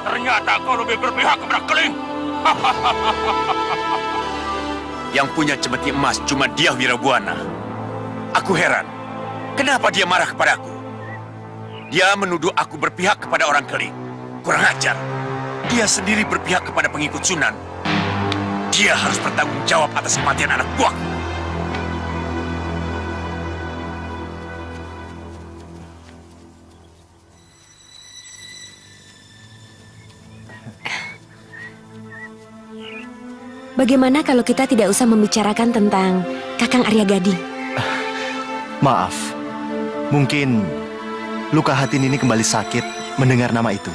Ternyata kau lebih berpihak kepada Keling. Yang punya cemeti emas cuma dia, Wirabuana. Aku heran, kenapa dia marah kepadaku? Dia menuduh aku berpihak kepada orang Keling. Kurang ajar. Dia sendiri berpihak kepada pengikut Sunan. Dia harus bertanggung jawab atas kematian anak buahku. Bagaimana kalau kita tidak usah membicarakan tentang Kakang Arya Gading? Maaf, mungkin luka hati Nini kembali sakit mendengar nama itu.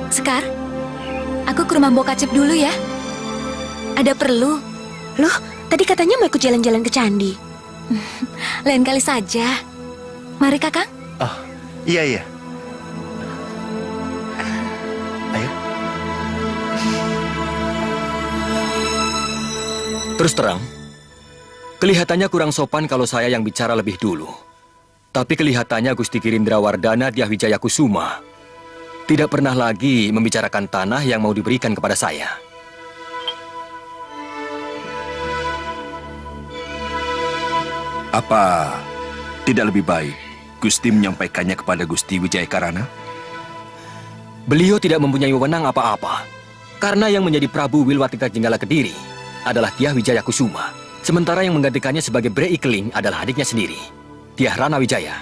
Sekar, aku ke rumah Mbok Kacep dulu ya. Ada perlu. Loh, tadi katanya mau ikut jalan-jalan ke candi. Lain kali saja. Mari, Kakang. Oh, iya. Ayo. Terus terang, kelihatannya kurang sopan kalau saya yang bicara lebih dulu. Tapi kelihatannya Gusti Girindrawardhana Dyah Wijaya Kusuma tidak pernah lagi membicarakan tanah yang mau diberikan kepada saya. Apa tidak lebih baik Gusti menyampaikannya kepada Gusti Wijaya Karana? Beliau tidak mempunyai wewenang apa-apa. Karena yang menjadi Prabu Wilwatika Jenggala Kediri adalah Dyah Wijaya Kusuma. Sementara yang menggantikannya sebagai Brei Keling adalah adiknya sendiri, Dyah Rana Wijaya.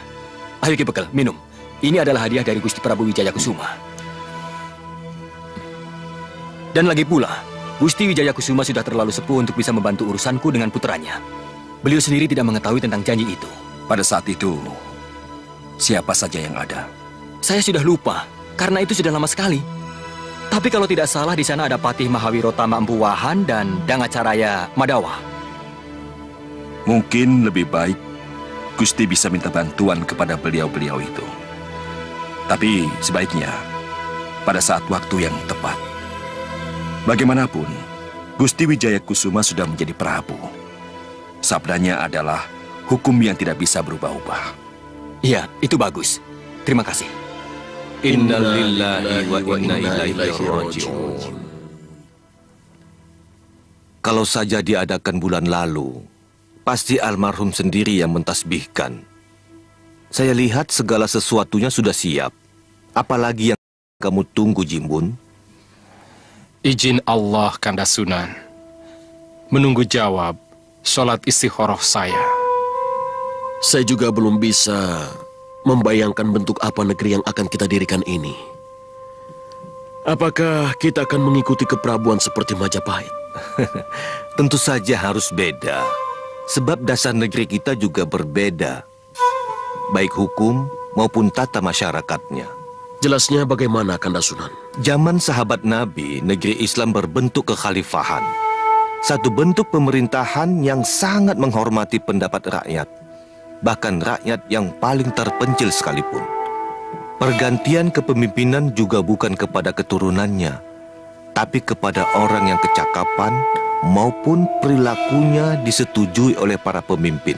Ayo Ki Bekel, minum. Ini adalah hadiah dari Gusti Prabu Wijaya Kusuma. Dan lagi pula, Gusti Wijaya Kusuma sudah terlalu sepuh untuk bisa membantu urusanku dengan putranya. Beliau sendiri tidak mengetahui tentang janji itu. Pada saat itu, siapa saja yang ada? Saya sudah lupa, karena itu sudah lama sekali. Tapi kalau tidak salah di sana ada Patih Mahawirotama Empu Wahan dan Dangacaraya Madawa. Mungkin lebih baik Gusti bisa minta bantuan kepada beliau-beliau itu. Tapi sebaiknya pada saat waktu yang tepat. Bagaimanapun, Gusti Wijaya Kusuma sudah menjadi Prabu. Sabdanya adalah hukum yang tidak bisa berubah-ubah. Iya, itu bagus. Terima kasih. Inna lillahi wa inna ilaihi raji'un. Kalau saja diadakan bulan lalu, pasti almarhum sendiri yang mentasbihkan. Saya lihat segala sesuatunya sudah siap. Apalagi yang kamu tunggu, Jimbun? Izin Allah, Kanda Sunan. Menunggu jawab sholat istikharah saya. Saya juga belum bisa membayangkan bentuk apa negeri yang akan kita dirikan ini. Apakah kita akan mengikuti keprabuan seperti Majapahit? Tentu saja harus beda. Sebab dasar negeri kita juga berbeda. Baik hukum maupun tata masyarakatnya. Jelasnya bagaimana, Kanda Sunan? Zaman sahabat Nabi, negeri Islam berbentuk kekhalifahan. Satu bentuk pemerintahan yang sangat menghormati pendapat rakyat. Bahkan rakyat yang paling terpencil sekalipun. Pergantian kepemimpinan juga bukan kepada keturunannya, tapi kepada orang yang kecakapan maupun perilakunya disetujui oleh para pemimpin.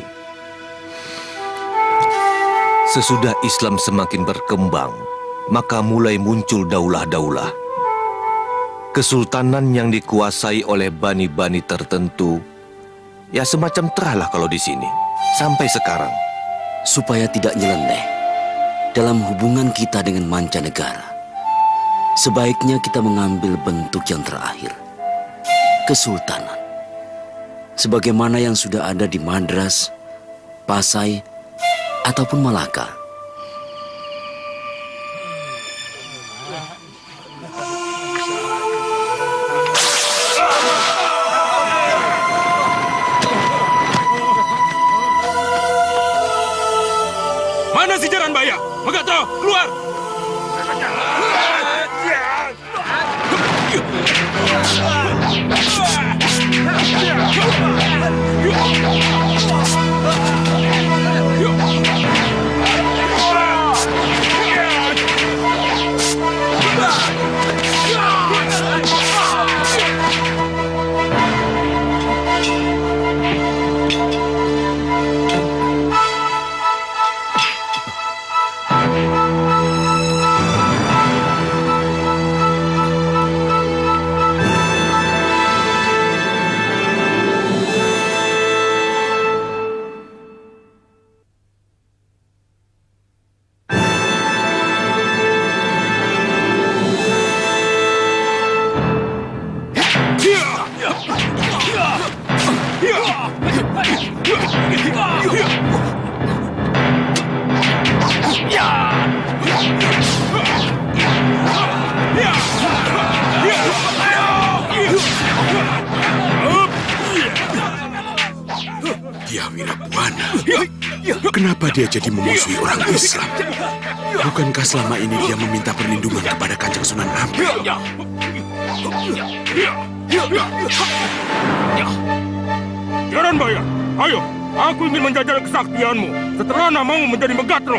Sesudah Islam semakin berkembang, maka mulai muncul daulah-daulah. Kesultanan yang dikuasai oleh bani-bani tertentu, ya semacam terahlah kalau di sini, sampai sekarang. Supaya tidak nyeleneh dalam hubungan kita dengan mancanegara, sebaiknya kita mengambil bentuk yang terakhir, kesultanan. Sebagaimana yang sudah ada di Madras, Pasai, ataupun Malaka. Mana si Jaranbaya? Megato, keluar! Dia Wirabuana. Kenapa dia jadi memusuhi orang Islam? Bukankah selama ini dia meminta perlindungan kepada Kanjeng Sunan Ampel? Jaran Bayar, ayo, aku ingin menjajal kesaktianmu setelah namamu menjadi Megatro.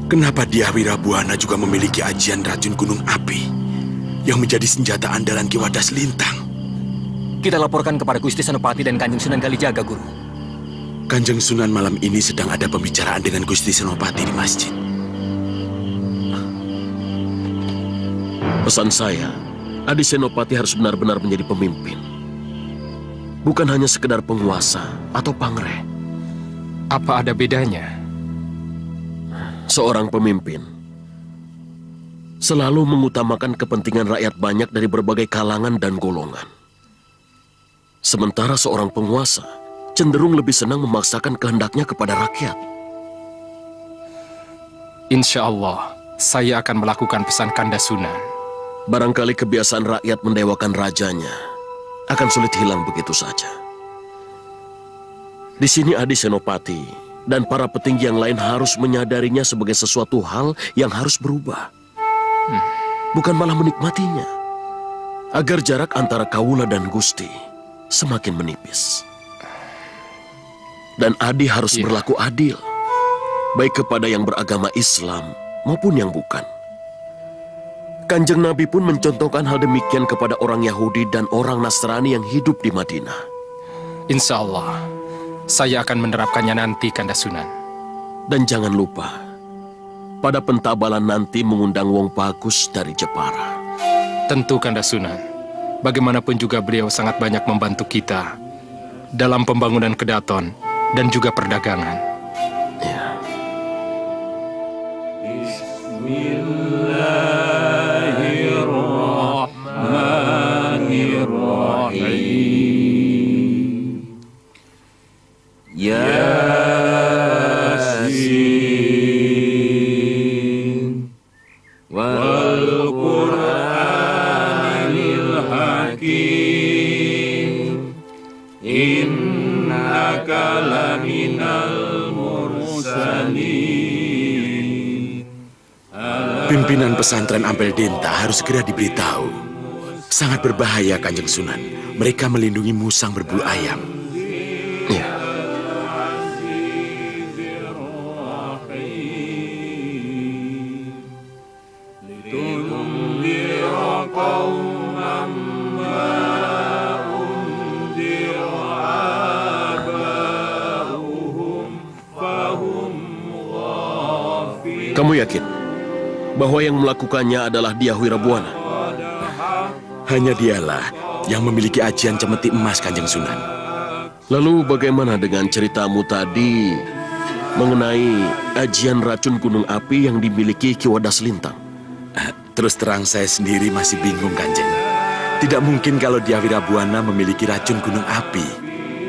Kenapa dia Wirabuana juga memiliki ajian racun gunung api yang menjadi senjata andalan Ki Wadas Lintang? Kita laporkan kepada Gusti Senopati dan Kanjeng Sunan Kalijaga, Guru. Kanjeng Sunan malam ini sedang ada pembicaraan dengan Gusti Senopati di masjid. Pesan saya, Adi Senopati harus benar-benar menjadi pemimpin. Bukan hanya sekedar penguasa atau pangreh. Apa ada bedanya? Seorang pemimpin selalu mengutamakan kepentingan rakyat banyak dari berbagai kalangan dan golongan. Sementara seorang penguasa cenderung lebih senang memaksakan kehendaknya kepada rakyat. Insya Allah, saya akan melakukan pesan Kanda Sunan. Barangkali kebiasaan rakyat mendewakan rajanya akan sulit hilang begitu saja. Di sini Adi Senopati dan para petinggi yang lain harus menyadarinya sebagai sesuatu hal yang harus berubah. Bukan malah menikmatinya. Agar jarak antara Kawula dan Gusti semakin menipis. Dan Adi harus berlaku adil. Baik kepada yang beragama Islam maupun yang bukan. Kanjeng Nabi pun mencontohkan hal demikian kepada orang Yahudi dan orang Nasrani yang hidup di Madinah. Insya Allah, saya akan menerapkannya nanti, Kanda Sunan. Dan jangan lupa, pada pentabalan nanti mengundang Wong Bagus dari Jepara. Tentu, Kanda Sunan. Bagaimanapun juga beliau sangat banyak membantu kita dalam pembangunan Kedaton dan juga perdagangan. Ya. Bismillahirrahmanirrahim. Yasin wal Qur'anil Hakim innaka laminal mursalin. Pimpinan pesantren Ampel Denta harus segera diberitahu. Sangat berbahaya, Kanjeng Sunan. Mereka melindungi musang berbulu ayam. Ya. Kamu yakin bahwa yang melakukannya adalah dia Wirabuana? Hanya dialah yang memiliki ajian cemeti emas, Kanjeng Sunan. Lalu bagaimana dengan ceritamu tadi mengenai ajian racun gunung api yang dimiliki Ki Wadas Lintang? Terus terang saya sendiri masih bingung, Kanjeng. Tidak mungkin kalau dia Wirabuana memiliki racun gunung api.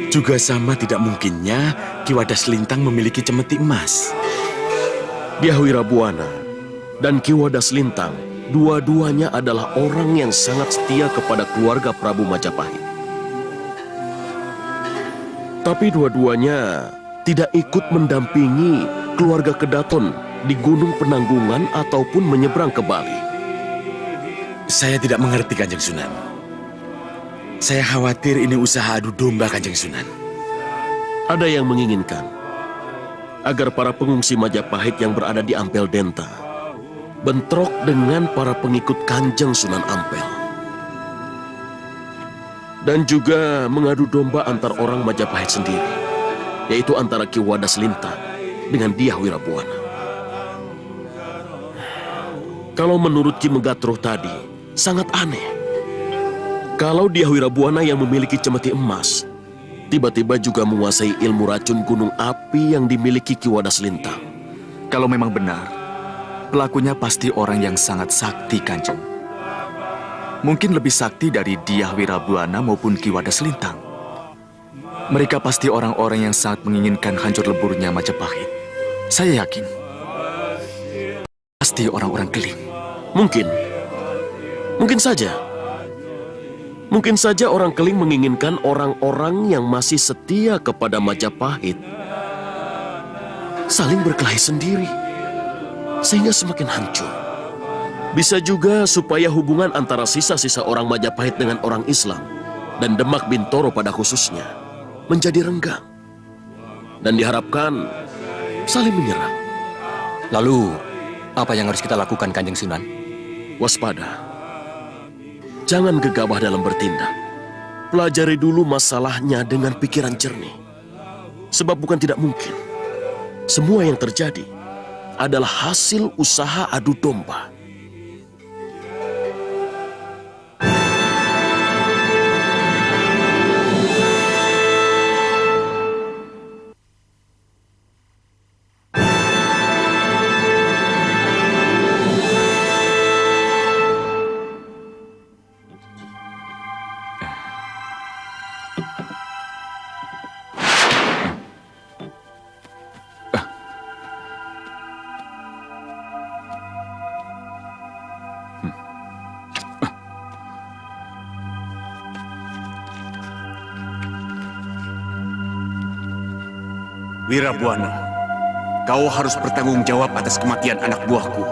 Juga sama tidak mungkinnya Ki Wadas Lintang memiliki cemeti emas. Dia Wirabuana dan Ki Wadas Lintang dua-duanya adalah orang yang sangat setia kepada keluarga Prabu Majapahit. Tapi dua-duanya tidak ikut mendampingi keluarga Kedaton di Gunung Penanggungan ataupun menyeberang ke Bali. Saya tidak mengerti, Kanjeng Sunan. Saya khawatir ini usaha adu domba, Kanjeng Sunan. Ada yang menginginkan agar para pengungsi Majapahit yang berada di Ampel Denta bentrok dengan para pengikut Kanjeng Sunan Ampel. Dan juga mengadu domba antar orang Majapahit sendiri, yaitu antara Ki Wadas Lintang dengan Dyah Wirabuana. Kalau menurut Ki Megatruh tadi, sangat aneh. Kalau Dyah Wirabuana yang memiliki cemeti emas, tiba-tiba juga menguasai ilmu racun gunung api yang dimiliki Ki Wadas Lintang. Kalau memang benar, pelakunya pasti orang yang sangat sakti, Kanjeng. Mungkin lebih sakti dari Dyah Wirabuana maupun Ki Wadas Lintang. Mereka pasti orang-orang yang sangat menginginkan hancur leburnya Majapahit. Saya yakin. Pasti orang-orang Keling. Mungkin saja. Mungkin saja orang Keling menginginkan orang-orang yang masih setia kepada Majapahit saling berkelahi sendiri, sehingga semakin hancur. Bisa juga supaya hubungan antara sisa-sisa orang Majapahit dengan orang Islam dan Demak Bintoro pada khususnya menjadi renggang. Dan diharapkan saling menyerang. Lalu, apa yang harus kita lakukan, Kanjeng Sunan? Waspada. Jangan gegabah dalam bertindak. Pelajari dulu masalahnya dengan pikiran jernih. Sebab bukan tidak mungkin. Semua yang terjadi adalah hasil usaha adu domba. Wirabuana, kau harus bertanggung jawab atas kematian anak buahku.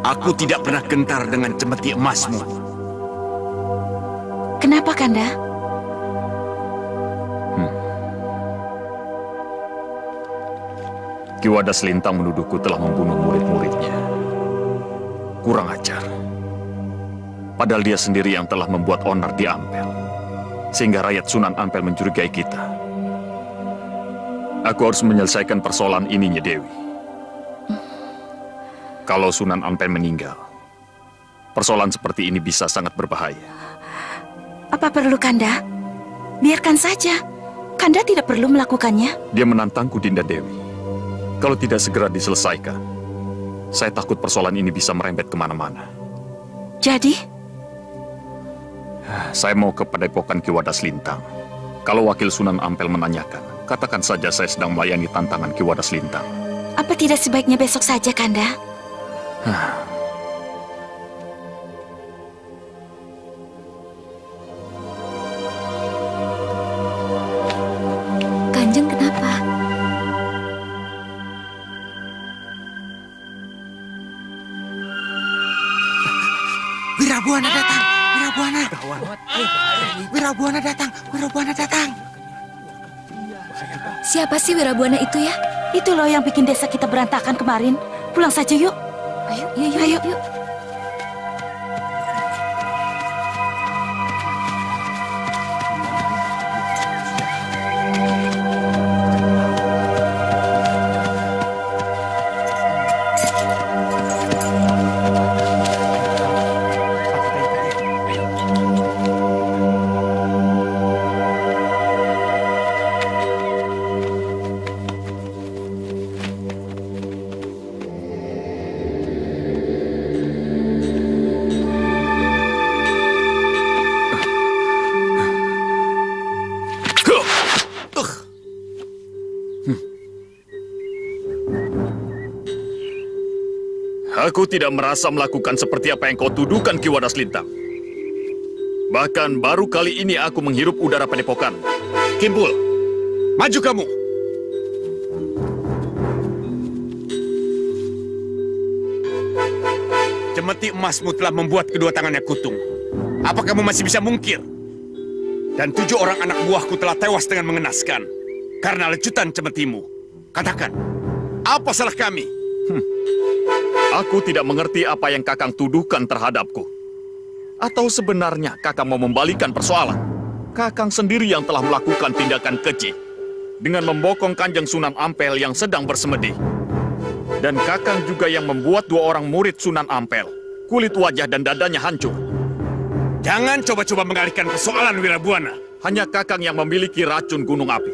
Aku tidak pernah gentar dengan cemeti emasmu. Kenapa, Kanda? Ki Wadas Lintang menuduhku telah membunuh murid-muridnya. Kurang ajar. Padahal dia sendiri yang telah membuat onar di Ampel, sehingga rakyat Sunan Ampel mencurigai kita. Aku harus menyelesaikan persoalan ini, Nyi Dewi. Kalau Sunan Ampel meninggal, persoalan seperti ini bisa sangat berbahaya. Apa perlu, Kanda? Biarkan saja. Kanda tidak perlu melakukannya. Dia menantangku, Dinda Dewi. Kalau tidak segera diselesaikan, saya takut persoalan ini bisa merembet kemana-mana. Jadi? Saya mau ke Padepokan Ki Wadas Lintang. Kalau wakil Sunan Ampel menanyakan, katakan saja saya sedang melayani tantangan Ki Wadas Lintang. Apa tidak sebaiknya besok saja, Kanda? Kanjeng kenapa? Wirabuana datang! Wirabuana! Wirabuana datang! Wirabuana datang! Siapa sih Wirabuana itu ya? Itu loh yang bikin desa kita berantakan kemarin. Pulang saja yuk. Ayo. Aku tidak merasa melakukan seperti apa yang kau tuduhkan, Ki Wadas Lintang. Bahkan baru kali ini aku menghirup udara padepokan. Kimpul, maju kamu! Cemeti emasmu telah membuat kedua tangannya kutung. Apa kamu masih bisa mungkir? Dan 7 orang anak buahku telah tewas dengan mengenaskan karena lecutan cemetimu. Katakan, apa salah kami? Aku tidak mengerti apa yang Kakang tuduhkan terhadapku. Atau sebenarnya Kakang mau membalikan persoalan? Kakang sendiri yang telah melakukan tindakan keji dengan membokong Kanjeng Sunan Ampel yang sedang bersemedi. Dan Kakang juga yang membuat 2 orang murid Sunan Ampel, kulit wajah dan dadanya hancur. Jangan coba-coba mengalihkan persoalan, Wirabuana. Hanya Kakang yang memiliki racun gunung api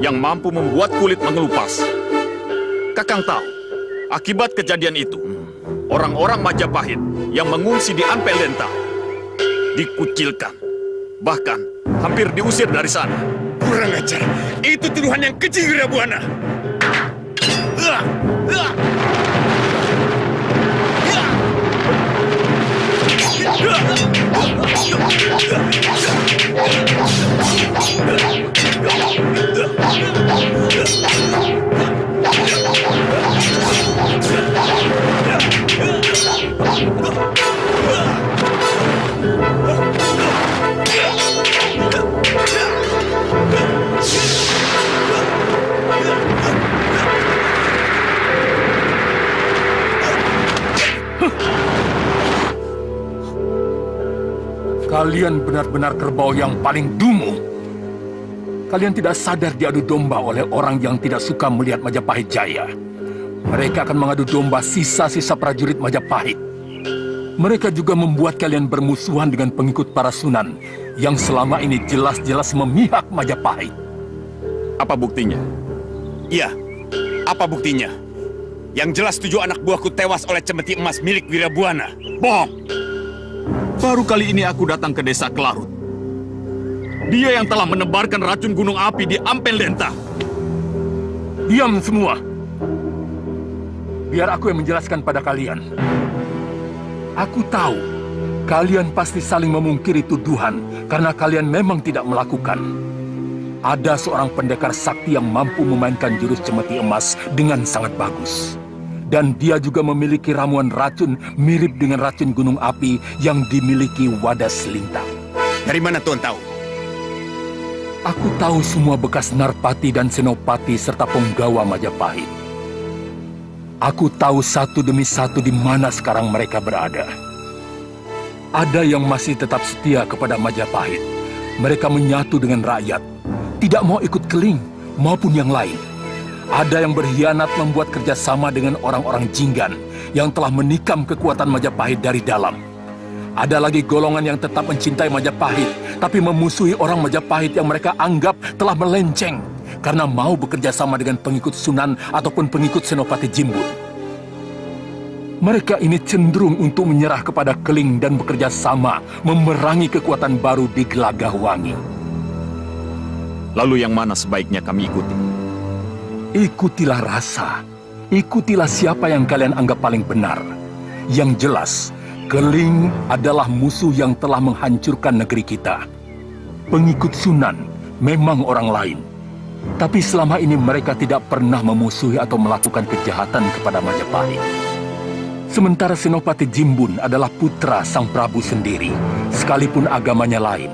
yang mampu membuat kulit mengelupas. Kakang tahu, akibat kejadian itu, orang-orang Majapahit yang mengungsi di Ampel Denta dikucilkan, bahkan hampir diusir dari sana. Kurang ajar, itu tuduhan yang keji, Wirabuana. Kalian benar-benar kerbau yang paling dungu. Kalian tidak sadar diadu domba oleh orang yang tidak suka melihat Majapahit jaya. Mereka akan mengadu domba sisa-sisa prajurit Majapahit. Mereka juga membuat kalian bermusuhan dengan pengikut para sunan yang selama ini jelas-jelas memihak Majapahit. Apa buktinya? Iya, apa buktinya? Yang jelas 7 anak buahku tewas oleh cemeti emas milik Wirabuana. Bohong! Baru kali ini aku datang ke desa Kelarut. Dia yang telah menebarkan racun gunung api di Ampel Denta. Diam semua. Biar aku yang menjelaskan pada kalian. Aku tahu, kalian pasti saling memungkiri tuduhan karena kalian memang tidak melakukan. Ada seorang pendekar sakti yang mampu memainkan jurus cemeti emas dengan sangat bagus. Dan dia juga memiliki ramuan racun mirip dengan racun gunung api yang dimiliki Wadas Lintang. Dari mana Tuan tahu? Aku tahu semua bekas Narpati dan Senopati serta penggawa Majapahit. Aku tahu satu demi satu di mana sekarang mereka berada. Ada yang masih tetap setia kepada Majapahit. Mereka menyatu dengan rakyat, tidak mau ikut Keling maupun yang lain. Ada yang berkhianat membuat kerjasama dengan orang-orang Jinggan yang telah menikam kekuatan Majapahit dari dalam. Ada lagi golongan yang tetap mencintai Majapahit, tapi memusuhi orang Majapahit yang mereka anggap telah melenceng karena mau bekerja sama dengan pengikut Sunan ataupun pengikut Senopati Jimbun. Mereka ini cenderung untuk menyerah kepada Keling dan bekerja sama memerangi kekuatan baru di Gelagahwangi. Lalu yang mana sebaiknya kami ikuti? Ikutilah rasa. Ikutilah siapa yang kalian anggap paling benar. Yang jelas, Keling adalah musuh yang telah menghancurkan negeri kita. Pengikut Sunan memang orang lain. Tapi selama ini mereka tidak pernah memusuhi atau melakukan kejahatan kepada Majapahit. Sementara Senopati Jimbun adalah putra Sang Prabu sendiri, sekalipun agamanya lain.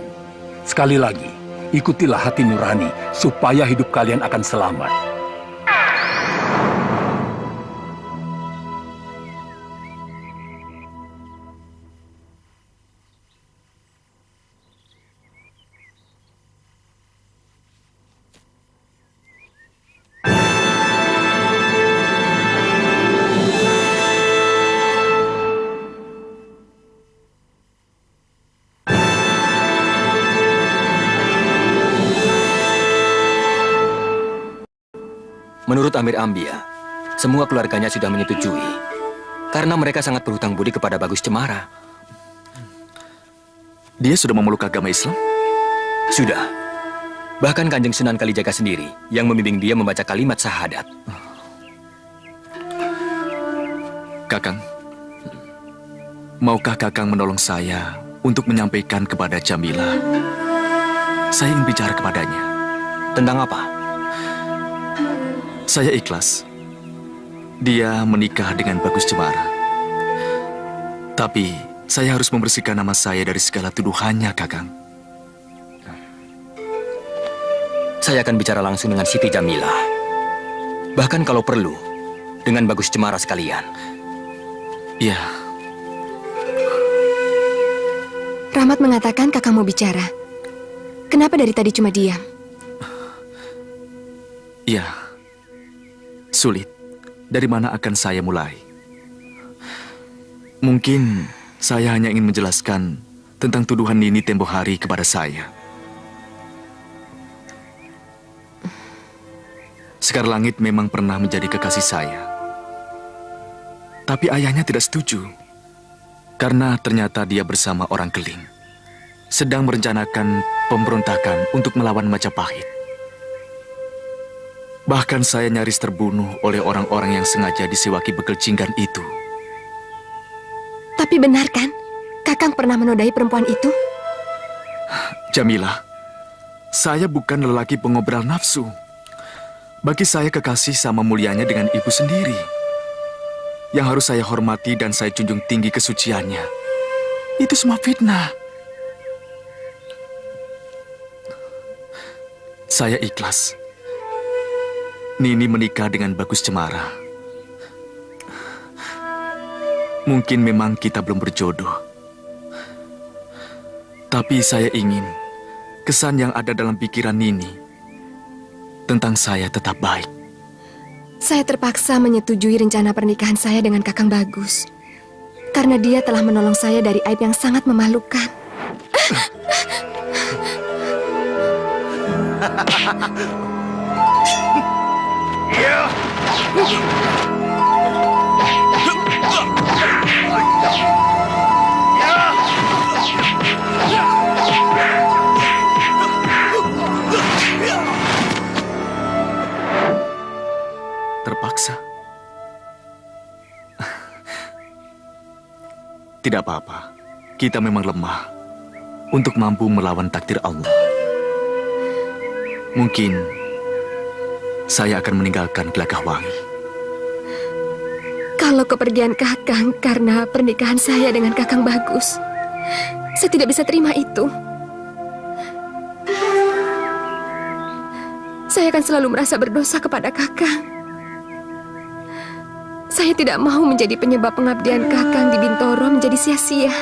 Sekali lagi, ikutilah hati nurani supaya hidup kalian akan selamat. Menurut Amir Ambia, semua keluarganya sudah menyetujui karena mereka sangat berhutang budi kepada Bagus Cemara. Dia sudah memeluk agama Islam? Sudah. Bahkan Kanjeng Sunan Kalijaga sendiri yang membimbing dia membaca kalimat syahadat. Kakang, maukah Kakang menolong saya untuk menyampaikan kepada Jamila? Saya ingin bicara kepadanya. Tentang apa? Saya ikhlas. Dia menikah dengan Bagus Cemara. Tapi saya harus membersihkan nama saya dari segala tuduhannya, Kakang. Saya akan bicara langsung dengan Siti Jamilah. Bahkan kalau perlu, dengan Bagus Cemara sekalian. Iya. Rahmat mengatakan kakak mau bicara. Kenapa dari tadi cuma diam? Iya. Sulit. Dari mana akan saya mulai? Mungkin saya hanya ingin menjelaskan tentang tuduhan Nini tempo hari kepada saya. Sekar Langit memang pernah menjadi kekasih saya. Tapi ayahnya tidak setuju. Karena ternyata dia bersama orang Keling sedang merencanakan pemberontakan untuk melawan Majapahit. Bahkan saya nyaris terbunuh oleh orang-orang yang sengaja disewaki bekel Jinggan itu. Tapi benar kan? Kakang pernah menodai perempuan itu? Jamilah, saya bukan lelaki pengobrol nafsu. Bagi saya kekasih sama mulianya dengan ibu sendiri. Yang harus saya hormati dan saya junjung tinggi kesuciannya. Itu semua fitnah. Saya ikhlas. Nini menikah dengan Bagus Cemara. Mungkin memang kita belum berjodoh. Tapi saya ingin kesan yang ada dalam pikiran Nini tentang saya tetap baik. Saya terpaksa menyetujui rencana pernikahan saya dengan Kakang Bagus. Karena dia telah menolong saya dari aib yang sangat memalukan. Terpaksa. Tidak apa-apa. Kita memang lemah untuk mampu melawan takdir Allah. Mungkin saya akan meninggalkan Gelagahwangi. Kalau kepergian Kakang karena pernikahan saya dengan Kakang Bagus, saya tidak bisa terima itu. Saya akan selalu merasa berdosa kepada Kakang. Saya tidak mau menjadi penyebab pengabdian Kakang di Bintoro menjadi sia-sia.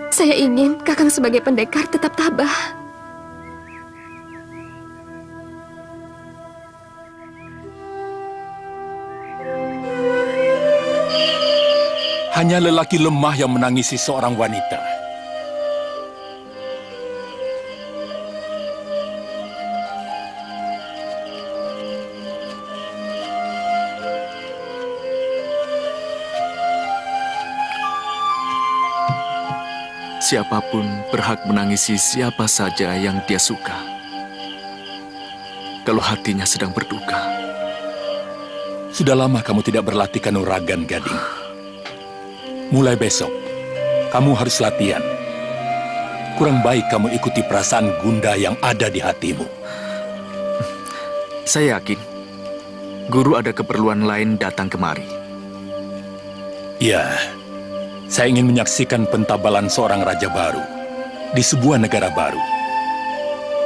Saya ingin Kakang sebagai pendekar tetap tabah. Hanya lelaki lemah yang menangisi seorang wanita. Siapapun berhak menangisi siapa saja yang dia suka. Kalau hatinya sedang berduka. Sudah lama kamu tidak berlatih kanuragan, Gading. Mulai besok, kamu harus latihan. Kurang baik kamu ikuti perasaan gundah yang ada di hatimu. Saya yakin, guru ada keperluan lain datang kemari. Ya, saya ingin menyaksikan pentabalan seorang raja baru di sebuah negara baru.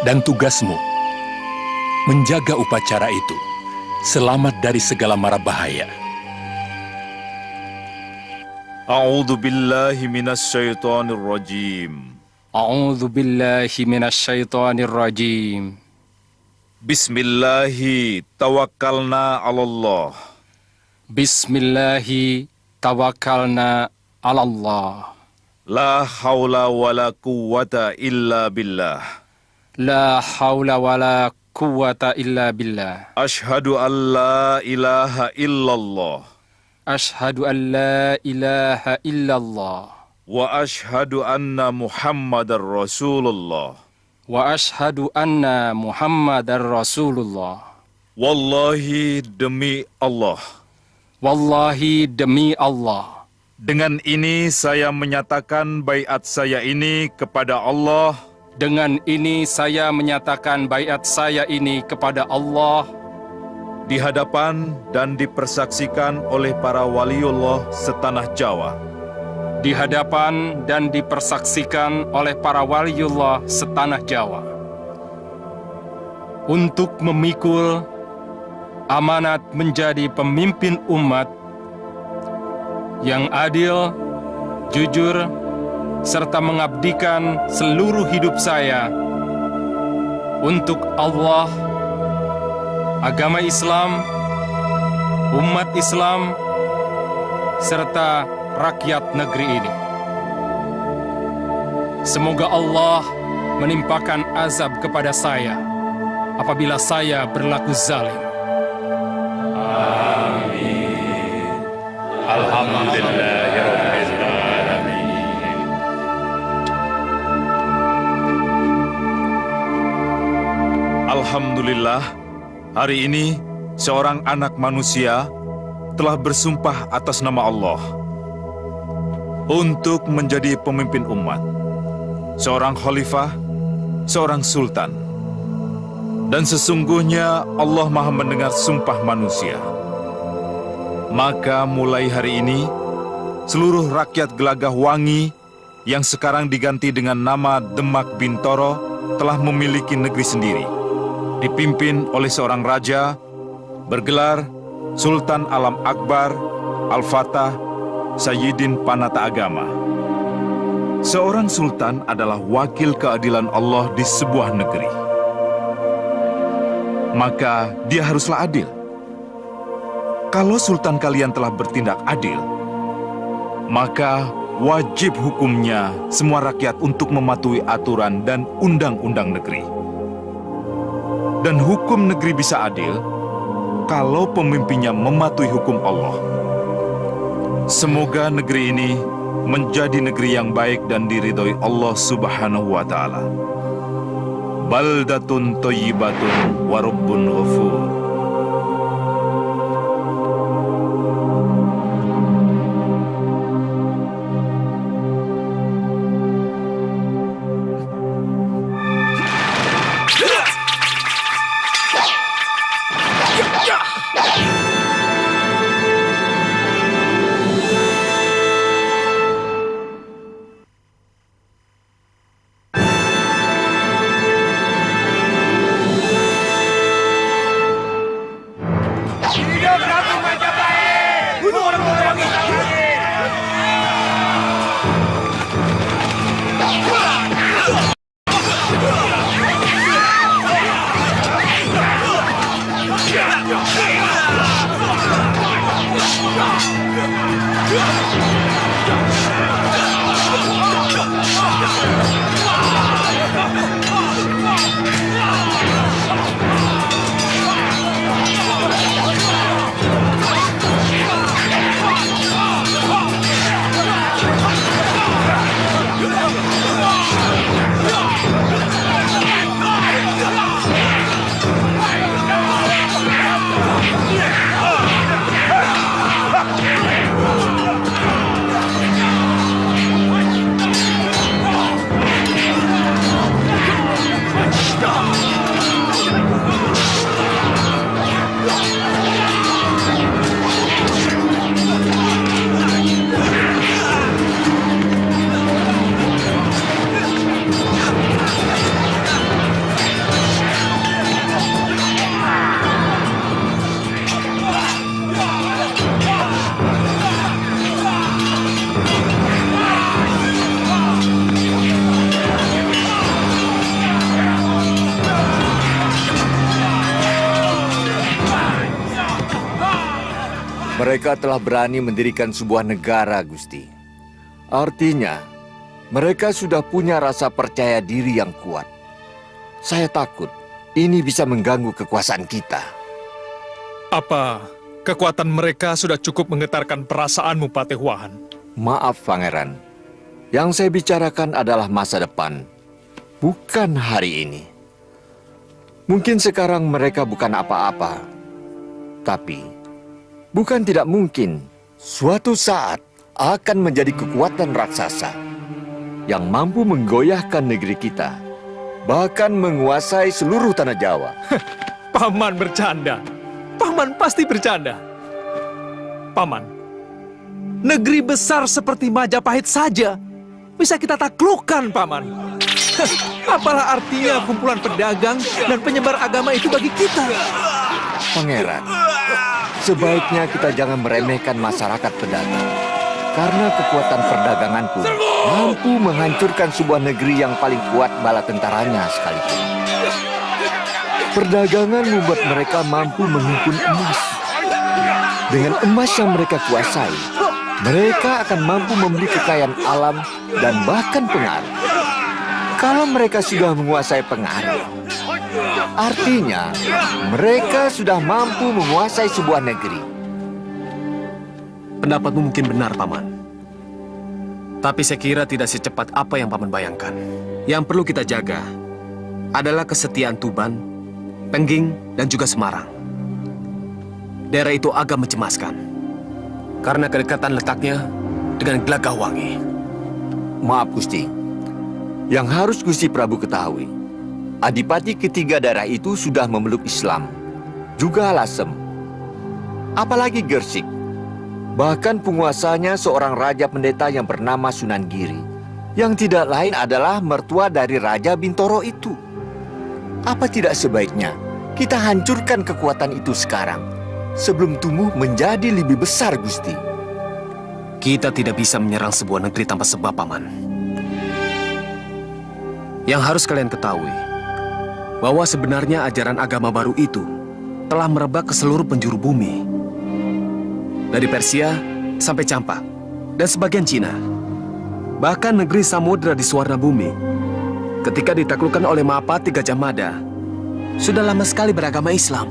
Dan tugasmu, menjaga upacara itu, selamat dari segala mara bahaya. A'udzu billahi minasyaitonir rajim. A'udzu billahi minasyaitonir rajim. Bismillahi tawakkalna 'alallah. Bismillahi tawakkalna 'alallah. La haula wala quwwata illa billah. La haula wala quwwata illa billah. Asyhadu an la ilaha illallah. Asyhadu an la ilaha illallah. Wa asyhadu anna Muhammadar Rasulullah. Wa asyhadu anna Muhammadar Rasulullah. Wallahi demi Allah. Wallahi demi Allah. Dengan ini saya menyatakan baiat saya ini kepada Allah. Dengan ini saya menyatakan baiat saya ini kepada Allah. Di hadapan dan dipersaksikan oleh para waliullah setanah Jawa. Di hadapan dan dipersaksikan oleh para waliullah setanah Jawa. untuk memikul amanat menjadi pemimpin umat yang adil, jujur, serta mengabdikan seluruh hidup saya untuk Allah, agama Islam, umat Islam, serta rakyat negeri ini. Semoga Allah menimpakan azab kepada saya apabila saya berlaku zalim. Amin. Alhamdulillahirabbil alamin. Alhamdulillah, hari ini seorang anak manusia telah bersumpah atas nama Allah untuk menjadi pemimpin umat, seorang khalifah, seorang sultan. Dan sesungguhnya Allah Maha mendengar sumpah manusia. Maka mulai hari ini, seluruh rakyat Gelagah Wangi yang sekarang diganti dengan nama Demak Bintoro telah memiliki negeri sendiri, dipimpin oleh seorang raja bergelar Sultan Alam Akbar Al-Fatah Sayyidin Panata Agama. Seorang sultan adalah wakil keadilan Allah di sebuah negeri. Maka dia haruslah adil. Kalau sultan kalian telah bertindak adil, maka wajib hukumnya semua rakyat untuk mematuhi aturan dan undang-undang negeri. Dan hukum negeri bisa adil kalau pemimpinnya mematuhi hukum Allah. Semoga negeri ini menjadi negeri yang baik dan diridhoi Allah Subhanahu wa Ta'ala. Baldatun thayyibatun wa rabbun ghafur. Mereka telah berani mendirikan sebuah negara, Gusti. Artinya, mereka sudah punya rasa percaya diri yang kuat. Saya takut ini bisa mengganggu kekuasaan kita. Apa kekuatan mereka sudah cukup menggetarkan perasaanmu, Patihwahan? Maaf, Pangeran. Yang saya bicarakan adalah masa depan, bukan hari ini. Mungkin sekarang mereka bukan apa-apa, tapi bukan tidak mungkin suatu saat akan menjadi kekuatan raksasa yang mampu menggoyahkan negeri kita, bahkan menguasai seluruh tanah Jawa. Paman bercanda. Paman pasti bercanda. Paman, negeri besar seperti Majapahit saja bisa kita taklukkan, Paman. Apalah artinya kumpulan pedagang dan penyebar agama itu bagi kita? Pangeran, sebaiknya kita jangan meremehkan masyarakat pedagang. Karena kekuatan perdagangan pun mampu menghancurkan sebuah negeri yang paling kuat bala tentaranya sekalipun. Perdagangan membuat mereka mampu menghimpun emas. Dengan emas yang mereka kuasai, mereka akan mampu membeli kekayaan alam dan bahkan pengaruh. Kalau mereka sudah menguasai pengaruh, artinya mereka sudah mampu menguasai sebuah negeri. Pendapatmu mungkin benar, Paman. Tapi saya kira tidak secepat apa yang Paman bayangkan. Yang perlu kita jaga adalah kesetiaan Tuban, Pengging, dan juga Semarang. Daerah itu agak mencemaskan karena kedekatan letaknya dengan Gelagahwangi. Maaf, Gusti. Yang harus Gusti Prabu ketahui, Adipati ketiga daerah itu sudah memeluk Islam, juga Lasem, apalagi Gersik. Bahkan penguasanya seorang raja pendeta yang bernama Sunan Giri, yang tidak lain adalah mertua dari Raja Bintoro itu. Apa tidak sebaiknya kita hancurkan kekuatan itu sekarang, sebelum tumbuh menjadi lebih besar, Gusti? Kita tidak bisa menyerang sebuah negeri tanpa sebab, Paman. Yang harus kalian ketahui, bahwa sebenarnya ajaran agama baru itu telah merebak ke seluruh penjuru bumi. Dari Persia sampai Campak dan sebagian Cina. Bahkan negeri Samudra di Suwarna Bumi, ketika ditaklukkan oleh Mahapati Gajah Mada, sudah lama sekali beragama Islam.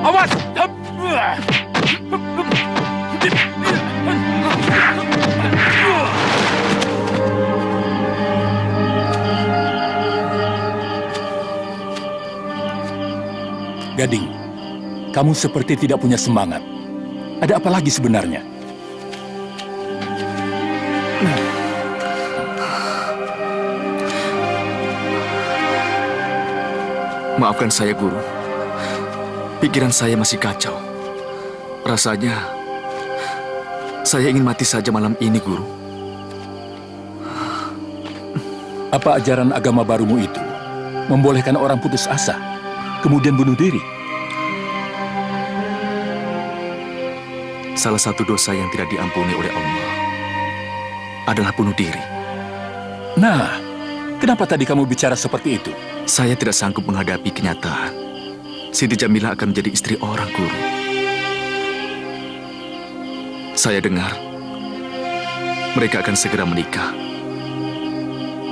Awas! Gading, kamu seperti tidak punya semangat. Ada apa lagi sebenarnya? Maafkan saya, Guru. Pikiran saya masih kacau. Rasanya saya ingin mati saja malam ini, Guru. Apa ajaran agama barumu itu membolehkan orang putus asa, kemudian bunuh diri? Salah satu dosa yang tidak diampuni oleh Allah adalah bunuh diri. Nah, kenapa tadi kamu bicara seperti itu? Saya tidak sanggup menghadapi kenyataan Siti Jamilah akan menjadi istri orang, Guru. Saya dengar mereka akan segera menikah.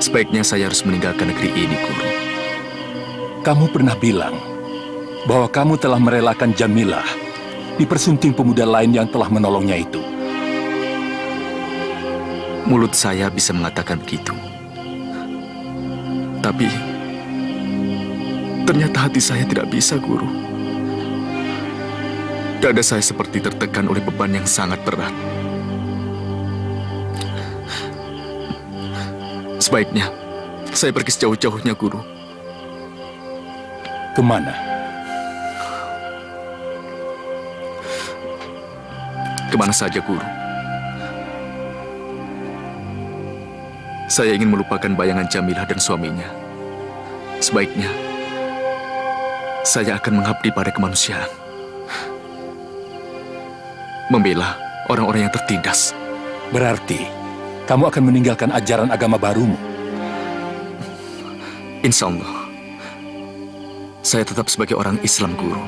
Sebaiknya saya harus meninggalkan negeri ini, Guru. Kamu pernah bilang bahwa kamu telah merelakan Jamilah dipersunting pemuda lain yang telah menolongnya itu. Mulut saya bisa mengatakan begitu. Tapi ternyata hati saya tidak bisa, Guru. Dada saya seperti tertekan oleh beban yang sangat berat. Sebaiknya saya pergi sejauh-jauhnya, Guru. Kemana? Kemana saja, Guru. Saya ingin melupakan bayangan Jamilah dan suaminya. Sebaiknya saya akan mengabdi pada kemanusiaan. Membela orang-orang yang tertindas. Berarti kamu akan meninggalkan ajaran agama barumu? Insya Allah. Saya tetap sebagai orang Islam, Guru.